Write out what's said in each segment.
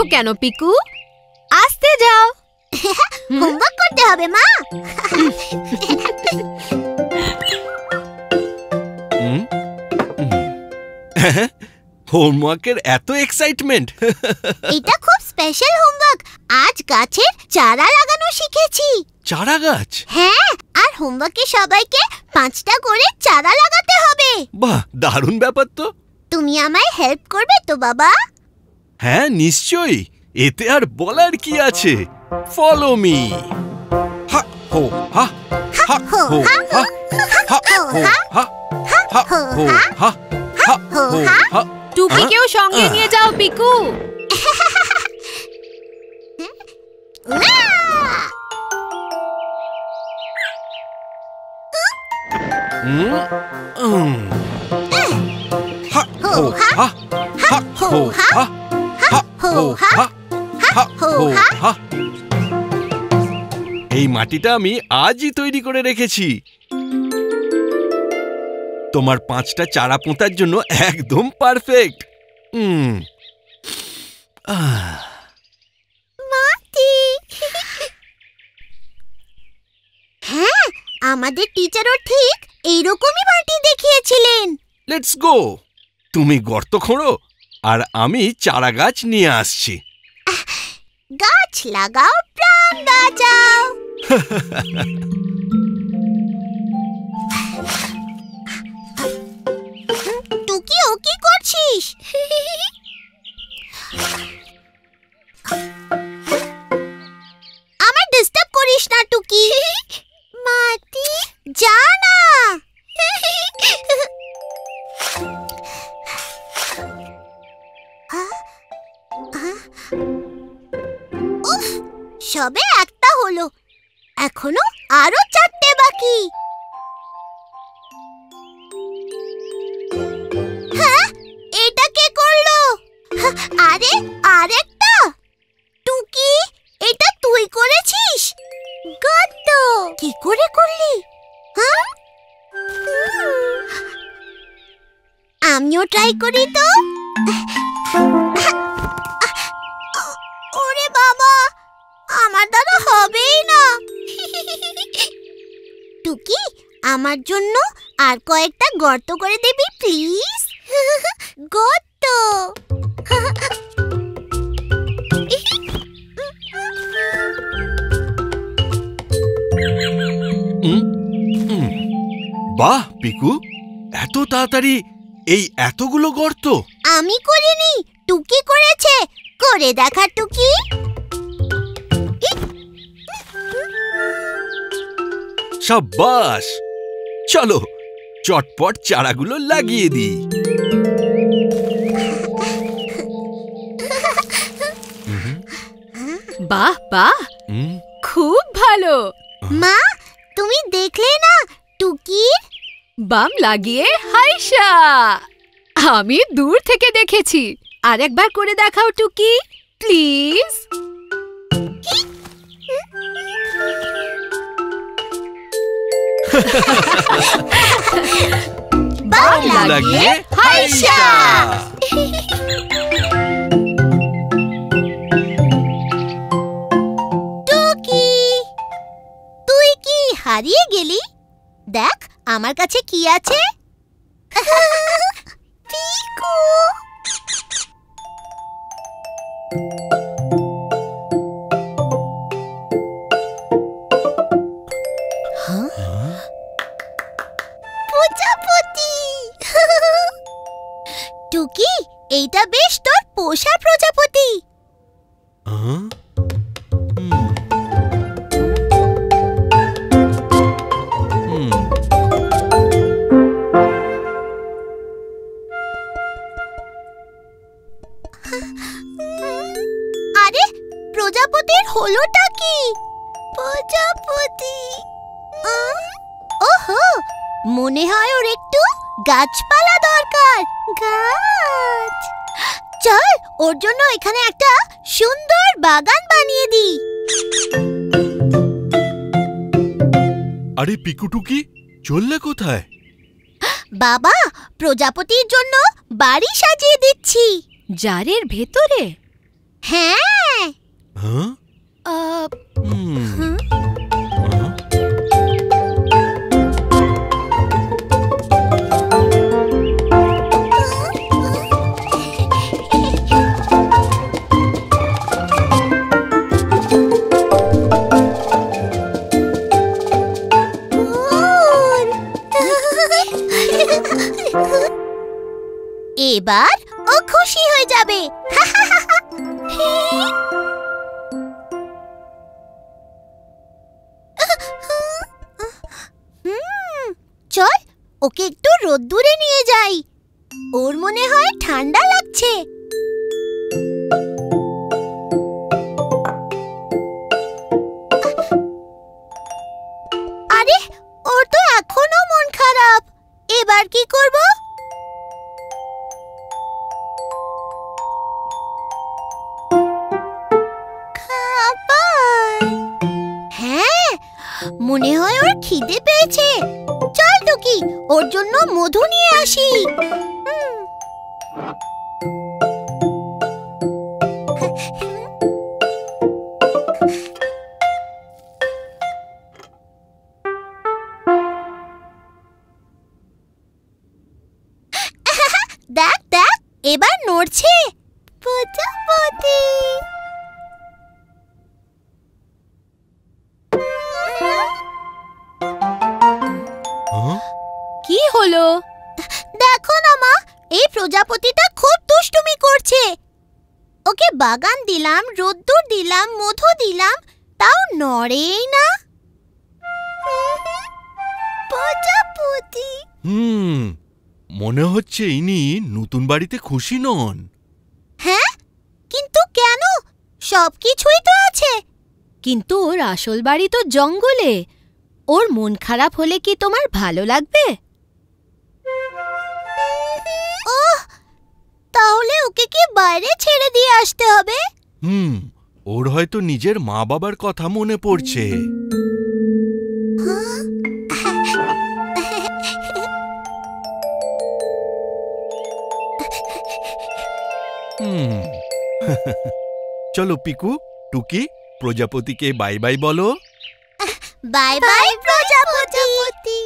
করছো কেন পিকু? আসতে যাও। হোমওয়ার্ক করতে হবে মা। হোমওয়ার্কের এত এক্সাইটমেন্ট। এটা খুব স্পেশাল হোমওয়ার্ক। আজ গাছের চারা লাগানো শিখেছি। চারা গাছ? হ্যাঁ, আর হোমওয়ার্কে সবাইকে 5টা করে চারা লাগাতে হবে। বাহ, দারুণ ব্যাপার তো। তুমি আমায় হেল্প করবে তো বাবা? হ্যাঁ নিশ্চয়ই, এতে আর বলার কি আছে। Follow me. হা হো হা হা হো হা হা হো হা হা হো হা হা হো হা। টুকিকেও সঙ্গে নিয়ে যাও পিকু। হা হো হা হা হো হা হা হো হা হা হো হা। এই মাটিটা আমি আজই তৈরি করে রেখেছি। তোমার 5টা চারা পোঁতার জন্য একদম পারফেক্ট। মাটি। হ্যাঁ, আমাদের টিচারও ঠিক এইরকমই মাটি দেখিয়েছিলেন। Let's go. তুমি গর্ত খোঁড়ো আর আমি চারা গাছ নিয়ে আসছি। গাছ লাগাও, প্রাণ বাঁচাও। টুকি, ও কি করছিস? আমার ডিস্টার্ব করিস না টুকি। মাটি, যা না। উফ, সবে একটা হলো, এখনো আরো 4টে বাকি। হ্যাঁ, এটা কে করলো? আরে আরেকটা। টুকি, এটা তুই করেছিস? গর্ত কি করে করলি? হ্যাঁ, আমিও ট্রাই করি তো। ওরে বাবা, আমার দ্বারা হবেই না। টুকি, আমার জন্য আর কয়েকটা গর্ত করে দিবি প্লিজ? গর্ত। বাহ পিকু, এত তাড়াতাড়ি এই এতগুলো গর্ত? আমি করিনি, টুকি করেছে। করে দেখা টুকি। সাবাস। চলো চটপট চারাগুলো লাগিয়ে দিই। বাহ বাহ, খুব ভালো। মা, তুমি দেখলে না টুকির? বাম লাগিয়ে হাইশা। আমি দূর থেকে দেখেছি। আরেকবার করে দেখাও টুকি, প্লিজ। বাম লাগিয়ে হাইশা। টুকি, তুই কি হারিয়ে গেলি? দেখ আমার কাছে কি আছে। পিকু, প্রজাপতি। টুকি, এইটা বেশ তোর পোষা প্রজাপতি। আরে, প্রজাপতির হলোটা কি? প্রজাপতি, ওহো, মনে হয় ওর একটু গাছপালা দরকার। গাছ, চল ওর জন্য এখানে একটা সুন্দর বাগান বানিয়ে দিই। আরে পিকুটুকি, চললে কোথায়? বাবা, প্রজাপতির জন্য বাড়ি সাজিয়ে দিচ্ছি। জারের ভেতরে? হ্যাঁ। হ্যাঁ? হুম। এবার ও খুশি হয়ে যাবে। চল ওকে একটু রোদ্দুরে নিয়ে যাই, ওর মনে হয় ঠান্ডা লাগছে। আরে ওর তো এখনো মন খারাপ, এবার কি করব? হ্যাঁ, মনে হয় ওর খিদে পেয়েছে। চল টুকি, ওর জন্য মধু নিয়ে আসি। দেখ দেখ, এবার নড়ছে। প্রজাপতি কি হলো? দেখো না মা, এই প্রজাপতিটা খুব দুষ্টুমি করছে। ওকে বাগান দিলাম, রোদ্দুর দিলাম, মধু দিলাম, তাও নড়েই না। প্রজাপতি। মনে হচ্ছে ইনি নতুন বাড়িতে খুশি নন। হ্যাঁ, কিন্তু কেন? সবকিছুই তো আছে। কিন্তু ওর আসল বাড়ি তো জঙ্গলে। ওর মন খারাপ হলে কি তোমার ভালো লাগবে? ওহ, তাহলে ওকে কি বাইরে ছেড়ে দিয়ে আসতে হবে? ওর হয়তো নিজের মা বাবার কথা মনে পড়ছে। চলো পিকু, টুকি, প্রজাপতিকে বাই বাই বলো। বাই বাই প্রজাপতি।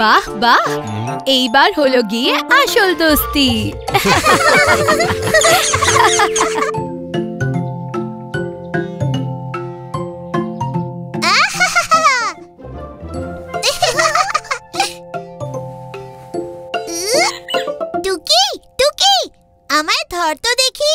বাহ বাহ, এইবার হলো গিয়ে আসল দোস্তি। টুকি টুকি, আমায় ধর তো দেখি।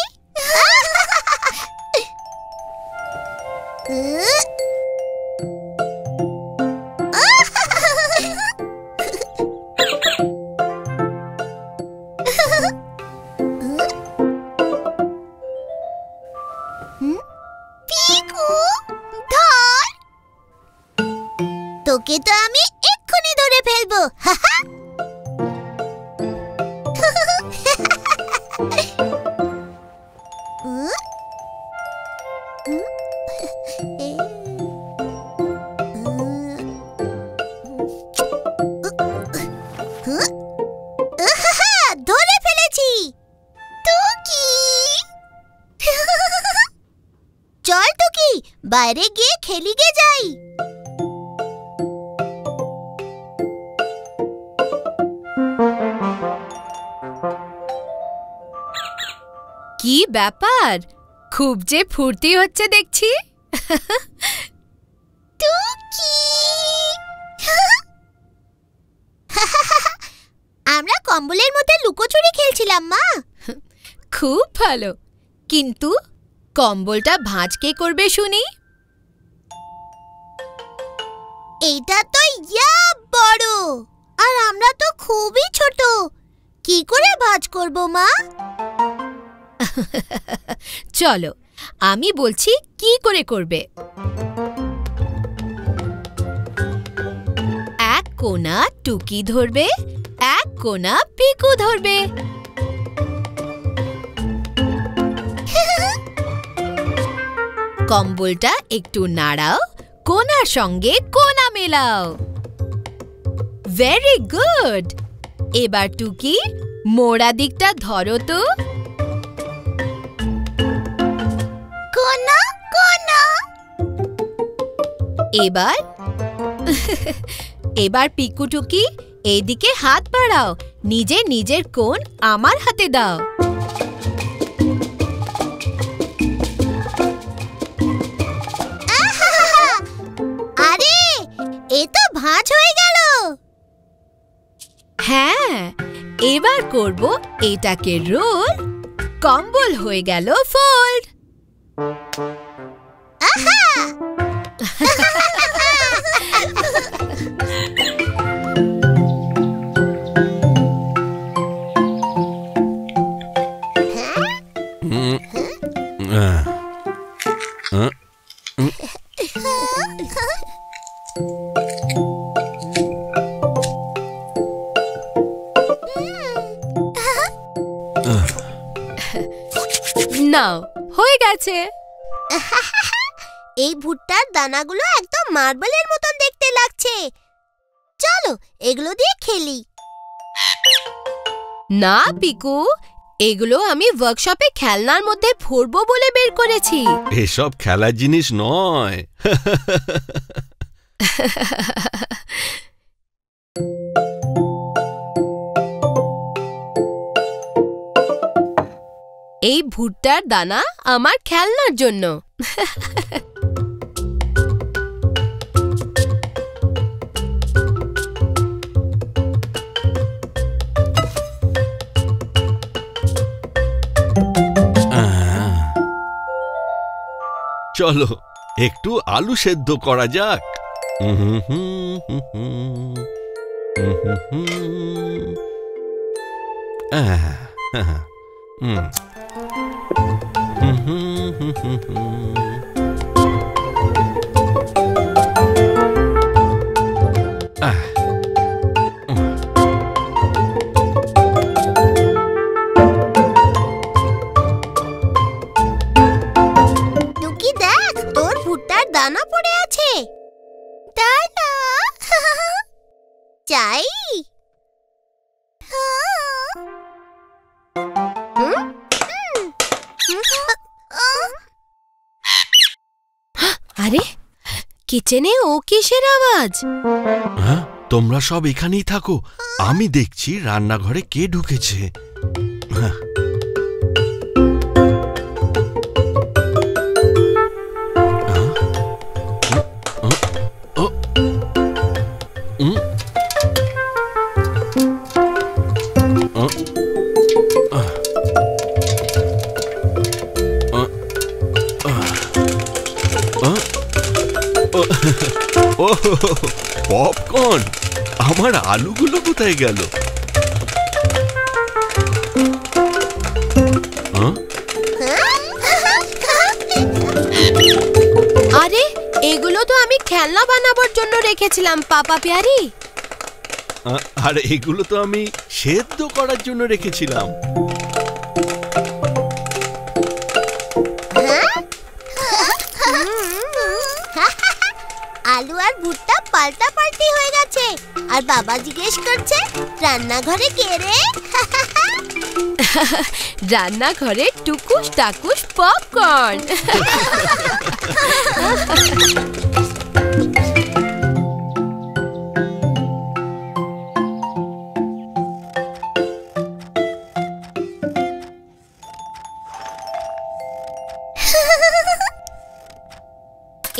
পিকু, ধর। তোকে তো আমি এক্ষুনি ধরে ফেলবো। ধরে ফেলেছি। টুকি, চল টুকি, বাইরে গিয়ে খেলি গে যাই। কি ব্যাপার, খুব যে ফুর্তি হচ্ছে দেখছি। টুকি, আমরা কম্বলের মধ্যে লুকোচুরি খেলছিলাম মা। খুব ভালো, কিন্তু কম্বলটা ভাঁজ কে করবে শুনি? এইটা তো ইয়া বড়, আর আমরা তো খুবই ছোট। কি করে ভাঁজ করব মা? চলো আমি বলছি কি করে করবে। এক কোনা টুকি ধরবে, এক কোনা পিকু ধরবে। কম্বলটা একটু নাড়াও, কোনার সঙ্গে কোনা মেলাও। Very good. এবার টুকি মোড়া দিকটা ধরো তো। কোনা কোনা। এবার এবার পিকু টুকি এইদিকে হাত বাড়াও, নিজের নিজের কোণ আমার হাতে দাও। আরে এ তো ভাঁজ হয়ে গেল। হ্যাঁ, এবার করব এটাকে রোল, কম্বল হয়ে গেল ফোল্ড। নাও, হয়ে গেছে। এই ভুট্টার দানাগুলো একদম মার্বেলের মতন দেখতে লাগছে। চলো এগুলো দিয়ে খেলি। না পিকু, এগুলো আমি ওয়ার্কশপে খেলনার মধ্যে ভরবো বলে বের করেছি। এসব খেলার জিনিস নয়। এই ভুট্টার দানা আমার খেলনার জন্য। চলো একটু আলু সেদ্ধ করা যাক। টুকি দেখ, তোর ভুট্টার দানা পড়ে আছে। দানা চাই। আরে, কিচেনে ও কিসের আওয়াজ? হ্যাঁ, তোমরা সব এখানেই থাকো, আমি দেখছি রান্নাঘরে কে ঢুকেছে। পপকর্ন, আমার আলুগুলো কোথায় গেল? আরে, এগুলো তো আমি খেলনা বানাবার জন্য রেখেছিলাম পাপা প্যারি। আর এগুলো তো আমি সেদ্ধ করার জন্য রেখেছিলাম। আলু আর ভুট্টা পাল্টা পাল্টি হয়ে গেছে, আর বাবা জিজ্ঞেস করছে রান্নাঘরে কে রে? রান্নাঘরে টুকুস টাকুস পপকর্ন।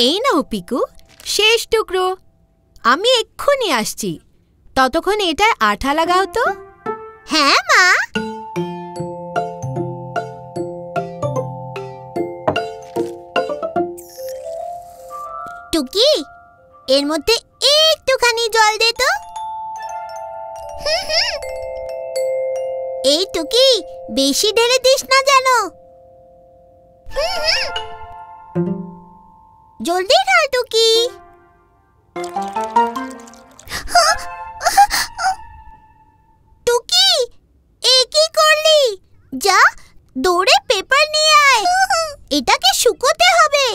এই নাও পিকু, শেষ টুকরো। আমি এক্ষুনি আসছি, ততক্ষণ এটায় আঠা লাগাও তো। হ্যাঁ মা। টুকি, এর মধ্যে একটুখানি জল দে তো। এই টুকি, বেশি ঢেলে দিস না যেন। জলদি ঢাল টুকি। টুকি, এ কি করলি? যা, দৌড়ে পেপার নিয়ে আয়, এটাকে শুকোতে হবে।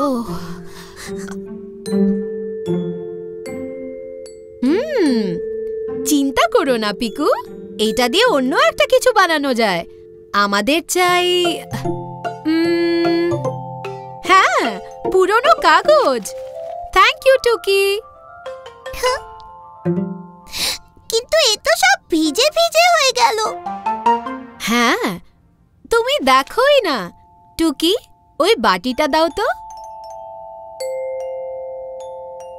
ওহ চিন্তা করো না পিকু, এটা দিয়ে অন্য একটা কিছু বানানো যায়। আমাদের চাই হ্যাঁ, পুরনো কাগজ। থ্যাংক ইউ টুকি। কিন্তু এ তো সব ভিজে ভিজে হয়ে গেল। হ্যাঁ, তুমি দেখোই না। টুকি, ওই বাটিটা দাও তো।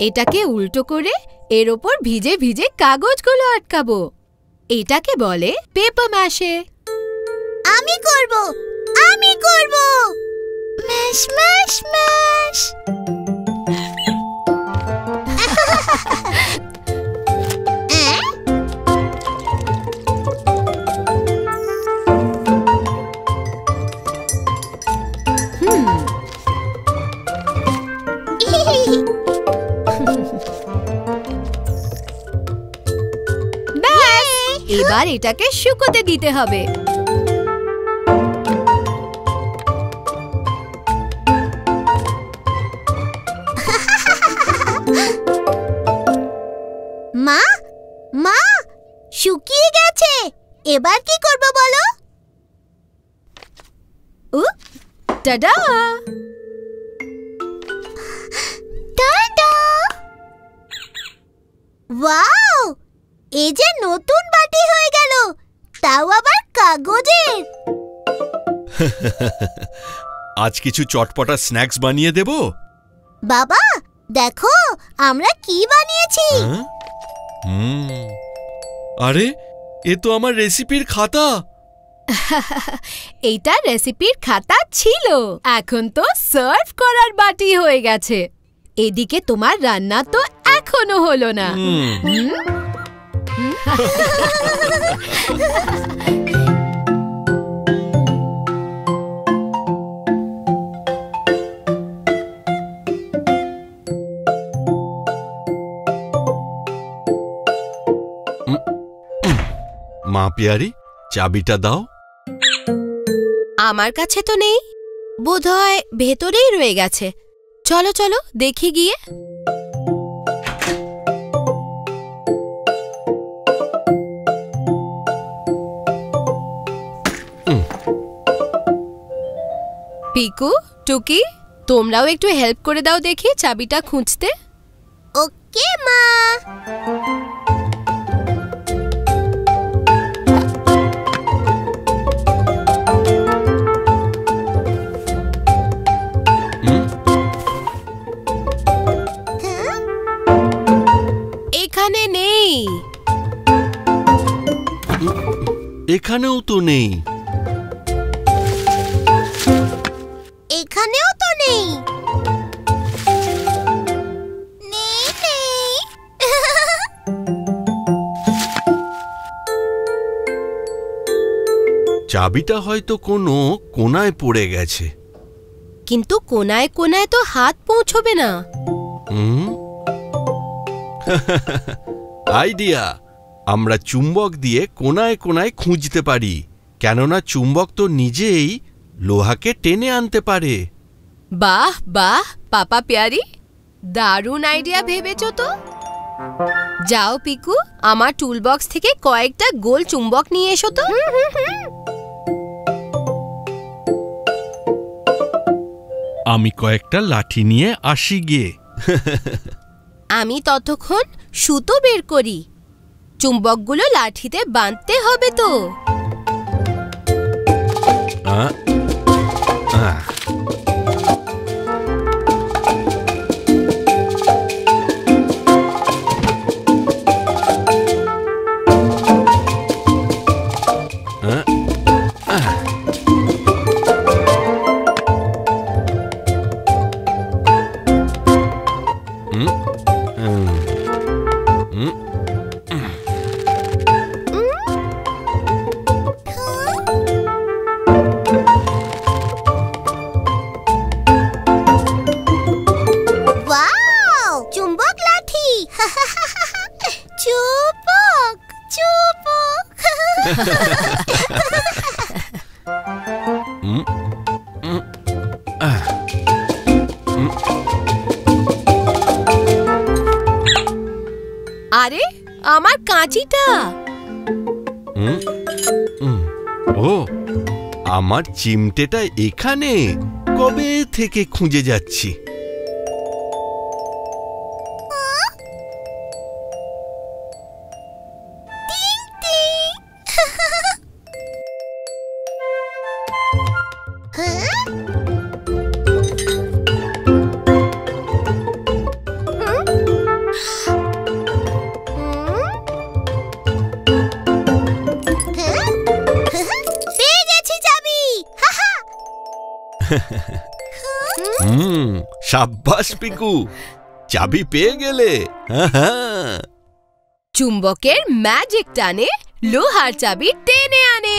এটাকে উল্টো করে এর ওপর ভিজে ভিজে কাগজগুলো আটকাবো। এটাকে বলে পেপার ম্যাশে। আমি করব, আমি করব। Mash mash mash. ব্যাস, এবার এটাকে শুকোতে দিতে হবে। মা, মা, শুকিয়ে গেছে। এবার কি করব বলো? টাডা! টাটা! ওয়াও! এই যে নতুন বাটি হয়ে গেল, তাও আবার কাগজের। আজ কিছু চটপটা স্ন্যাক্স বানিয়ে দেব। বাবা, দেখো আমরা কি বানিয়েছি। আরে, এ তো আমার রেসিপির খাতা। এইটা রেসিপির খাতা ছিল, এখন তো সার্ভ করার বাটি হয়ে গেছে। এদিকে তোমার রান্না তো এখনো হলো না। মা পিয়ারি, চাবিটা দাও। আমার কাছে তো নেই, বোধহয় ভেতরেই রয়ে গেছে। চলো চলো দেখি গিয়ে। পিকু, টুকি, তোমরাও একটু হেল্প করে দাও দেখি চাবিটা খুঁজতে। ওকে মা। এখানে নেই। এখানেও তো নেই। এখানেও তো নেই। নেই নেই। চাবিটা হয়তো কোনো কোনায় পড়ে গেছে। কিন্তু কোনায় কোনায় তো হাত পৌঁছবে না। আইডিয়া! আমরা চুম্বক দিয়ে কোনায় কোনায় খুঁজতে পারি, কেননা চুম্বক তো নিজেই লোহাকে টেনে আনতে পারে। বাহ বাহ পাপা প্যারি, দারুণ আইডিয়া ভেবেছো তো। যাও পিকু, আমার টুলবক্স থেকে কয়েকটা গোল চুম্বক নিয়ে এসো তো। আমি কয়েকটা লাঠি নিয়ে আসি গিয়ে। আমি ততক্ষণ সুতো বের করি। চুম্বকগুলো লাঠিতে বাঁধতে হবে তো। ওয়াও! চুম্বক লাঠি। চুম্বক, চুম্বক। কাঁচিটা। ও, আমার চিমটেটা এখানে কবে থেকে খুঁজে যাচ্ছি। পেয়ে গেছি চাবি। সাব্বাস পিকু, চাবি পেয়ে গেলে। চুম্বকের ম্যাজিক টানে লোহার চাবি টেনে আনে।